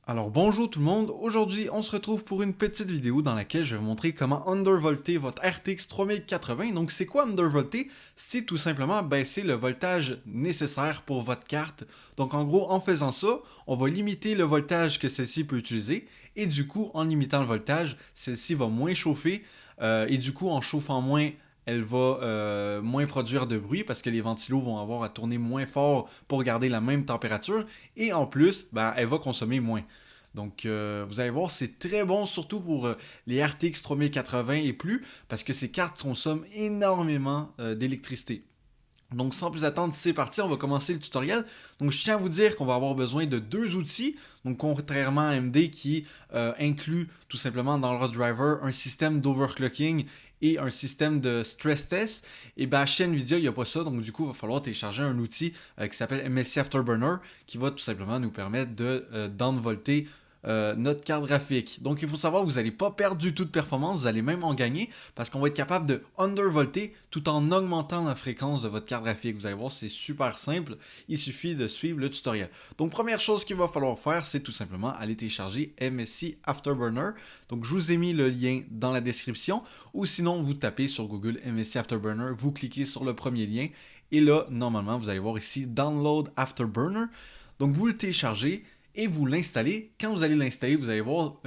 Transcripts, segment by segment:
Alors bonjour tout le monde, aujourd'hui on se retrouve pour une petite vidéo dans laquelle je vais vous montrer comment undervolter votre RTX 3080. Donc c'est quoi undervolter? C'est tout simplement baisser le voltage nécessaire pour votre carte. Donc en gros en faisant ça, on va limiter le voltage que celle-ci peut utiliser et du coup en limitant le voltage, celle-ci va moins chauffer et du coup en chauffant moins, elle va moins produire de bruit parce que les ventilos vont avoir à tourner moins fort pour garder la même température. Et en plus, ben, elle va consommer moins. Donc, vous allez voir, c'est très bon, surtout pour les RTX 3080 et plus, parce que ces cartes consomment énormément d'électricité. Donc sans plus attendre, c'est parti, on va commencer le tutoriel. Donc je tiens à vous dire qu'on va avoir besoin de deux outils. Donc contrairement à AMD qui inclut tout simplement dans leur driver un système d'overclocking et un système de stress test, et bien chez Nvidia, il n'y a pas ça. Donc du coup, il va falloir télécharger un outil qui s'appelle MSI Afterburner qui va tout simplement nous permettre de downvolter notre carte graphique. Donc il faut savoir que vous n'allez pas perdre du tout de performance, vous allez même en gagner parce qu'on va être capable de undervolter tout en augmentant la fréquence de votre carte graphique. Vous allez voir, c'est super simple, il suffit de suivre le tutoriel. Donc première chose qu'il va falloir faire, c'est tout simplement aller télécharger MSI Afterburner. Donc je vous ai mis le lien dans la description ou sinon vous tapez sur Google MSI Afterburner, vous cliquez sur le premier lien et là, normalement, vous allez voir ici Download Afterburner. Donc vous le téléchargez et vous l'installez. Quand vous allez l'installer, vous allez voir,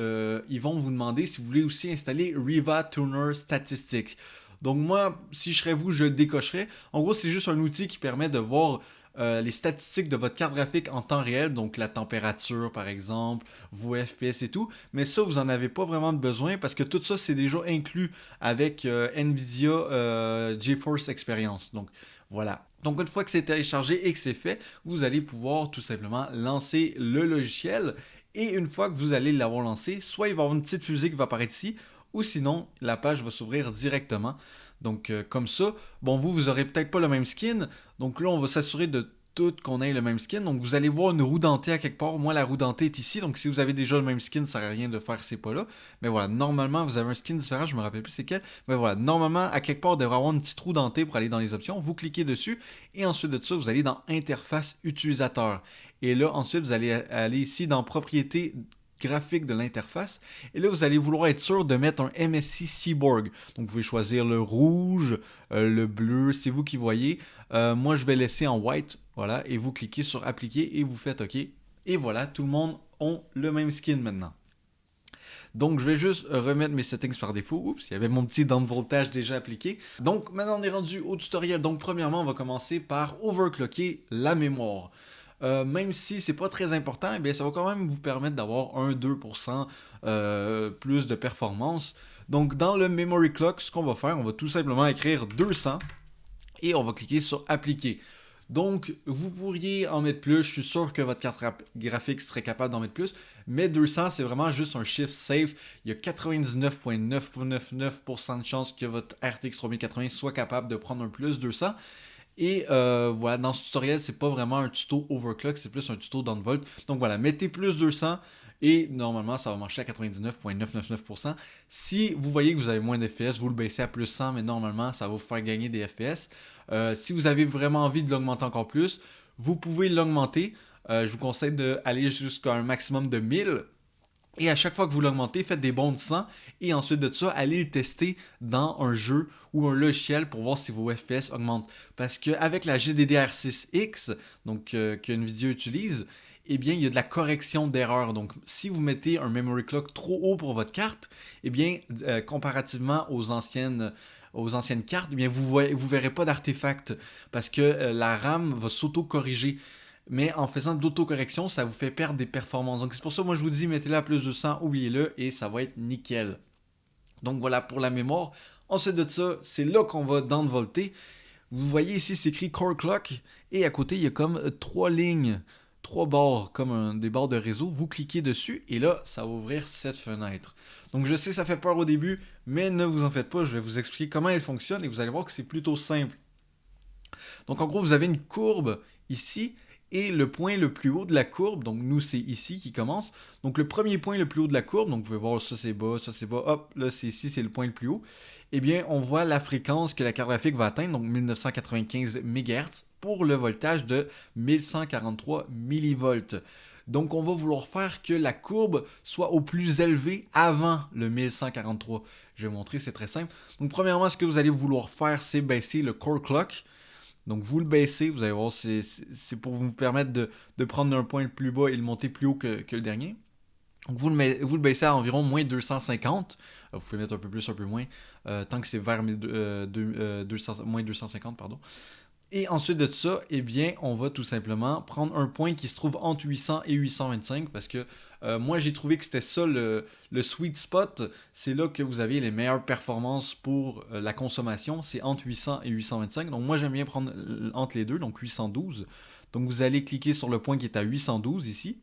ils vont vous demander si vous voulez aussi installer Riva Tuner Statistics. Donc moi, si je serais vous, je le décocherais. En gros, c'est juste un outil qui permet de voir les statistiques de votre carte graphique en temps réel, donc la température par exemple, vos FPS et tout. Mais ça, vous n'en avez pas vraiment besoin parce que tout ça, c'est déjà inclus avec NVIDIA GeForce Experience. Donc voilà. Donc une fois que c'est téléchargé et que c'est fait, vous allez pouvoir tout simplement lancer le logiciel. Et une fois que vous allez l'avoir lancé, soit il va y avoir une petite fusée qui va apparaître ici, ou sinon la page va s'ouvrir directement. Donc comme ça, bon vous aurez peut-être pas le même skin. Donc là on va s'assurer de tout qu'on ait le même skin. Donc vous allez voir une roue dentée à quelque part. Moi la roue dentée est ici. Donc si vous avez déjà le même skin, ça ne sert à rien de faire ces pas-là. Mais voilà, normalement vous avez un skin différent. Je me rappelle plus c'est quel. Mais voilà, normalement à quelque part il devrait avoir une petite roue dentée pour aller dans les options. Vous cliquez dessus et ensuite de ça vous allez dans interface utilisateur. Et là ensuite vous allez aller ici dans propriétés graphique de l'interface. Et là, vous allez vouloir être sûr de mettre un MSI Seaborg. Donc, vous pouvez choisir le rouge, le bleu, c'est vous qui voyez. Moi, je vais laisser en white, voilà, et vous cliquez sur appliquer et vous faites OK. Et voilà, tout le monde a le même skin maintenant. Donc, je vais juste remettre mes settings par défaut. Oups, il y avait mon petit down voltage déjà appliqué. Donc, maintenant, on est rendu au tutoriel. Donc, premièrement, on va commencer par overclocker la mémoire. Même si c'est pas très important, eh bien, ça va quand même vous permettre d'avoir 1-2% plus de performance. Donc dans le memory clock, ce qu'on va faire, on va tout simplement écrire 200 et on va cliquer sur appliquer. Donc, vous pourriez en mettre plus. Je suis sûr que votre carte graphique serait capable d'en mettre plus. Mais 200, c'est vraiment juste un chiffre safe. Il y a 99,999% de chances que votre RTX 3080 soit capable de prendre un plus 200. Et voilà, dans ce tutoriel, c'est pas vraiment un tuto overclock, c'est plus un tuto downvolt. Donc voilà, mettez plus 200 et normalement, ça va marcher à 99,999%. Si vous voyez que vous avez moins d'FPS, vous le baissez à plus 100, mais normalement, ça va vous faire gagner des FPS. Si vous avez vraiment envie de l'augmenter encore plus, vous pouvez l'augmenter. Je vous conseille d'aller jusqu'à un maximum de 1000. Et à chaque fois que vous l'augmentez, faites des bonds de 100 et ensuite de ça, allez le tester dans un jeu ou un logiciel pour voir si vos FPS augmentent. Parce qu'avec la GDDR6X, donc que Nvidia utilise, eh bien, il y a de la correction d'erreurs. Donc, si vous mettez un memory clock trop haut pour votre carte, eh bien, comparativement aux anciennes cartes, eh bien, vous verrez pas d'artefacts parce que la RAM va s'auto-corriger. Mais en faisant de l'autocorrection, ça vous fait perdre des performances. Donc c'est pour ça que moi je vous dis, mettez-le à plus de 100, oubliez-le et ça va être nickel. Donc voilà pour la mémoire. Ensuite de ça, c'est là qu'on va downvolter. Vous voyez ici, c'est écrit Core Clock et à côté, il y a comme trois lignes, trois barres, comme des barres de réseau. Vous cliquez dessus et là, ça va ouvrir cette fenêtre. Donc je sais, ça fait peur au début, mais ne vous en faites pas, je vais vous expliquer comment elle fonctionne et vous allez voir que c'est plutôt simple. Donc en gros, vous avez une courbe ici et le point le plus haut de la courbe, donc nous c'est ici qui commence. Donc le premier point le plus haut de la courbe, donc vous pouvez voir ça c'est bas, hop, là c'est ici, c'est le point le plus haut. Eh bien, on voit la fréquence que la carte graphique va atteindre, donc 1995 MHz pour le voltage de 1143 millivolts. Donc on va vouloir faire que la courbe soit au plus élevé avant le 1143. Je vais vous montrer, c'est très simple. Donc premièrement, ce que vous allez vouloir faire, c'est baisser le core clock. Donc vous le baissez, vous allez voir, c'est pour vous permettre de prendre un point le plus bas et le monter plus haut que le dernier. Donc vous le baissez à environ moins 250. Vous pouvez mettre un peu plus, un peu moins, tant que c'est vers moins 250, pardon. Et ensuite de ça, eh bien, on va tout simplement prendre un point qui se trouve entre 800 et 825 parce que moi, j'ai trouvé que c'était ça le sweet spot. C'est là que vous avez les meilleures performances pour la consommation. C'est entre 800 et 825. Donc moi, j'aime bien prendre entre les deux, donc 812. Donc vous allez cliquer sur le point qui est à 812 ici.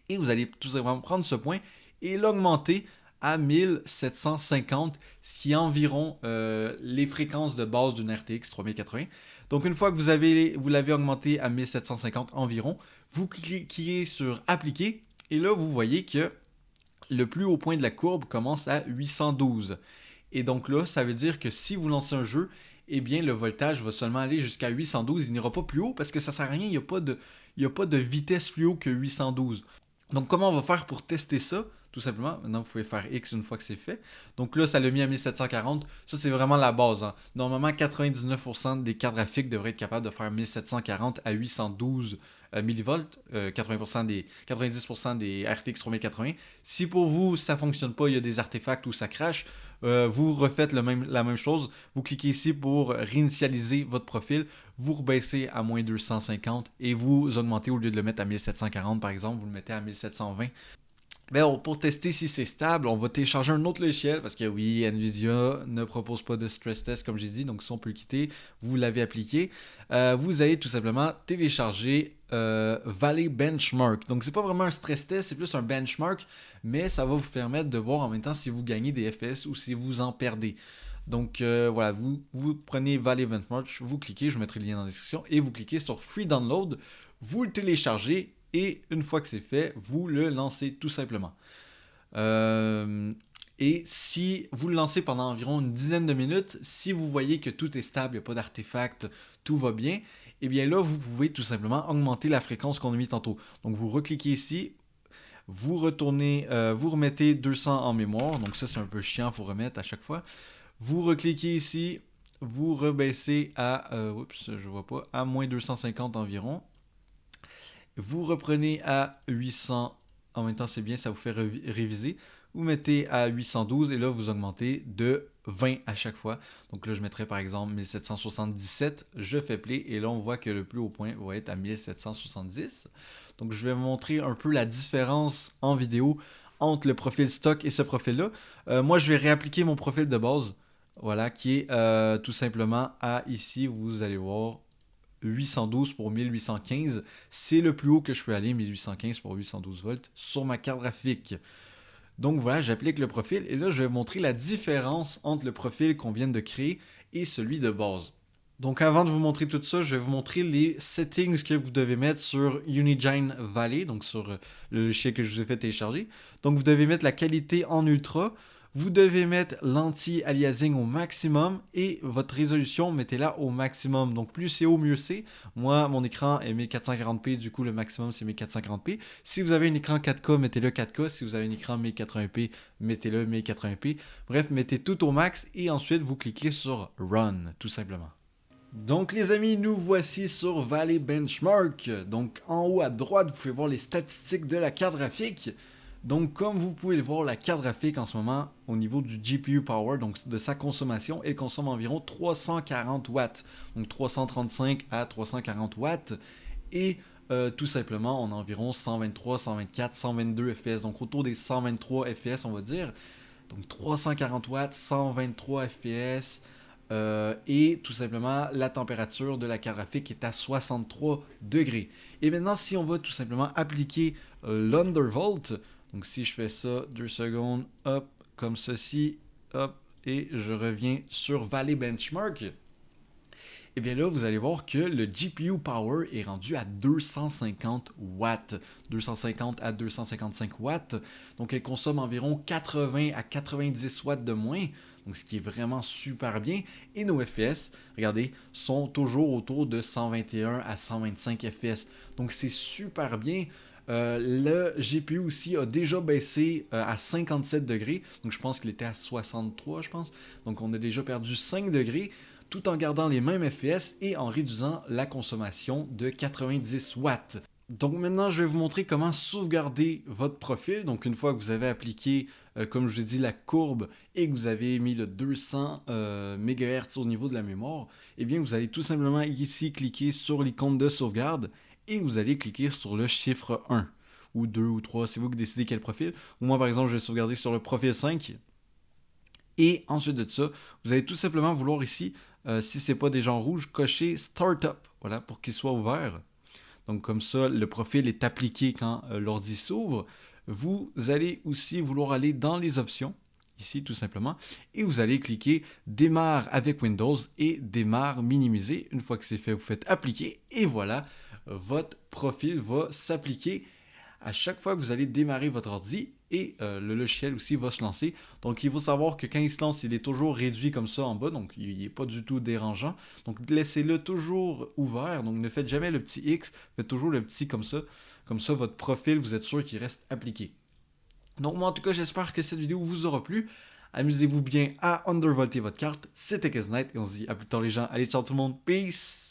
Et vous allez tout simplement prendre ce point et l'augmenter à 1750, ce qui est environ les fréquences de base d'une RTX 3080. Donc une fois que vous l'avez augmenté à 1750 environ, vous cliquez sur appliquer et là vous voyez que le plus haut point de la courbe commence à 812. Et donc là, ça veut dire que si vous lancez un jeu, eh bien le voltage va seulement aller jusqu'à 812, il n'ira pas plus haut parce que ça ne sert à rien, il n'y a pas de vitesse plus haut que 812. Donc comment on va faire pour tester ça? Tout simplement, maintenant vous pouvez faire X une fois que c'est fait. Donc là, ça l'a mis à 1740. Ça, c'est vraiment la base. Hein. Normalement, 99% des cartes graphiques devraient être capables de faire 1740 à 812 millivolts. 90% des RTX 3080. Si pour vous, ça ne fonctionne pas, il y a des artefacts ou ça crache, vous refaites la même chose. Vous cliquez ici pour réinitialiser votre profil. Vous rebaissez à moins 250 et vous augmentez au lieu de le mettre à 1740 par exemple, vous le mettez à 1720. Ben, pour tester si c'est stable, on va télécharger un autre logiciel parce que oui, Nvidia ne propose pas de stress test comme j'ai dit, donc si on peut le quitter, vous l'avez appliqué. Vous allez tout simplement télécharger Valley Benchmark. Donc c'est pas vraiment un stress test, c'est plus un benchmark, mais ça va vous permettre de voir en même temps si vous gagnez des FPS ou si vous en perdez. Donc voilà, vous prenez Valley Benchmark, vous cliquez, je vous mettrai le lien dans la description, et vous cliquez sur Free Download, vous le téléchargez. Et une fois que c'est fait, vous le lancez tout simplement. Et si vous le lancez pendant environ une dizaine de minutes, si vous voyez que tout est stable, il n'y a pas d'artefact, tout va bien, et bien là, vous pouvez tout simplement augmenter la fréquence qu'on a mis tantôt. Donc vous recliquez ici, vous retournez, vous remettez 200 en mémoire. Donc ça, c'est un peu chiant, il faut remettre à chaque fois. Vous recliquez ici, vous rebaissez à, je vois pas, à moins 250 environ. Vous reprenez à 800, en même temps c'est bien, ça vous fait réviser. Vous mettez à 812 et là vous augmentez de 20 à chaque fois. Donc là je mettrai par exemple 1777, je fais play et là on voit que le plus haut point va être à 1770. Donc je vais vous montrer un peu la différence en vidéo entre le profil stock et ce profil là. Moi je vais réappliquer mon profil de base, voilà, qui est tout simplement à ici, vous allez voir, 812 pour 1815, c'est le plus haut que je peux aller, 1815 pour 812 volts sur ma carte graphique. Donc voilà, j'applique le profil et là je vais vous montrer la différence entre le profil qu'on vient de créer et celui de base. Donc avant de vous montrer tout ça, je vais vous montrer les settings que vous devez mettre sur Unigine Valley, donc sur le logiciel que je vous ai fait télécharger. Donc vous devez mettre la qualité en ultra. Vous devez mettre l'anti-aliasing au maximum et votre résolution, mettez-la au maximum. Donc plus c'est haut, mieux c'est. Moi, mon écran est 1440p, du coup le maximum c'est 1440p. Si vous avez un écran 4K, mettez-le 4K. Si vous avez un écran 1080p, mettez-le 1080p. Bref, mettez tout au max et ensuite vous cliquez sur Run, tout simplement. Donc les amis, nous voici sur Valley Benchmark. Donc en haut à droite, vous pouvez voir les statistiques de la carte graphique. Donc comme vous pouvez le voir, la carte graphique en ce moment, au niveau du GPU Power, donc de sa consommation, elle consomme environ 340 watts. Donc 335 à 340 watts. Et tout simplement, on a environ 123, 124, 122 FPS. Donc autour des 123 FPS, on va dire. Donc 340 watts, 123 FPS. Et tout simplement, la température de la carte graphique est à 63 degrés. Et maintenant, si on va tout simplement appliquer l'Undervolt, donc si je fais ça 2 secondes, hop, comme ceci, hop, et je reviens sur Valley Benchmark, et bien là, vous allez voir que le GPU Power est rendu à 250 watts, 250 à 255 watts, donc elle consomme environ 80 à 90 watts de moins, donc ce qui est vraiment super bien, et nos FPS, regardez, sont toujours autour de 121 à 125 FPS, donc c'est super bien. Le GPU aussi a déjà baissé à 57 degrés, donc je pense qu'il était à 63, je pense. Donc on a déjà perdu 5 degrés tout en gardant les mêmes FPS et en réduisant la consommation de 90 watts. Donc maintenant, je vais vous montrer comment sauvegarder votre profil. Donc une fois que vous avez appliqué, comme je vous ai dit, la courbe et que vous avez mis le 200 MHz au niveau de la mémoire, eh bien vous allez tout simplement ici cliquer sur l'icône de sauvegarde et vous allez cliquer sur le chiffre 1 ou 2 ou 3, c'est vous qui décidez quel profil. Moi par exemple, je vais sauvegarder sur le profil 5. Et ensuite de ça, vous allez tout simplement vouloir ici, si ce n'est pas déjà en rouge, cocher Startup, voilà, pour qu'il soit ouvert. Donc comme ça, le profil est appliqué quand l'ordi s'ouvre. Vous allez aussi vouloir aller dans les options, ici tout simplement, et vous allez cliquer Démarre avec Windows et Démarre minimisé. Une fois que c'est fait, vous faites Appliquer et voilà, votre profil va s'appliquer à chaque fois que vous allez démarrer votre ordi et le logiciel aussi va se lancer. Donc il faut savoir que quand il se lance, il est toujours réduit comme ça en bas, donc il n'est pas du tout dérangeant. Donc laissez-le toujours ouvert, donc ne faites jamais le petit X, faites toujours le petit comme ça. Comme ça, votre profil, vous êtes sûr qu'il reste appliqué. Donc moi en tout cas, j'espère que cette vidéo vous aura plu. Amusez-vous bien à undervolter votre carte. C'était Kesnight et on se dit à plus tard les gens. Allez, ciao tout le monde, peace!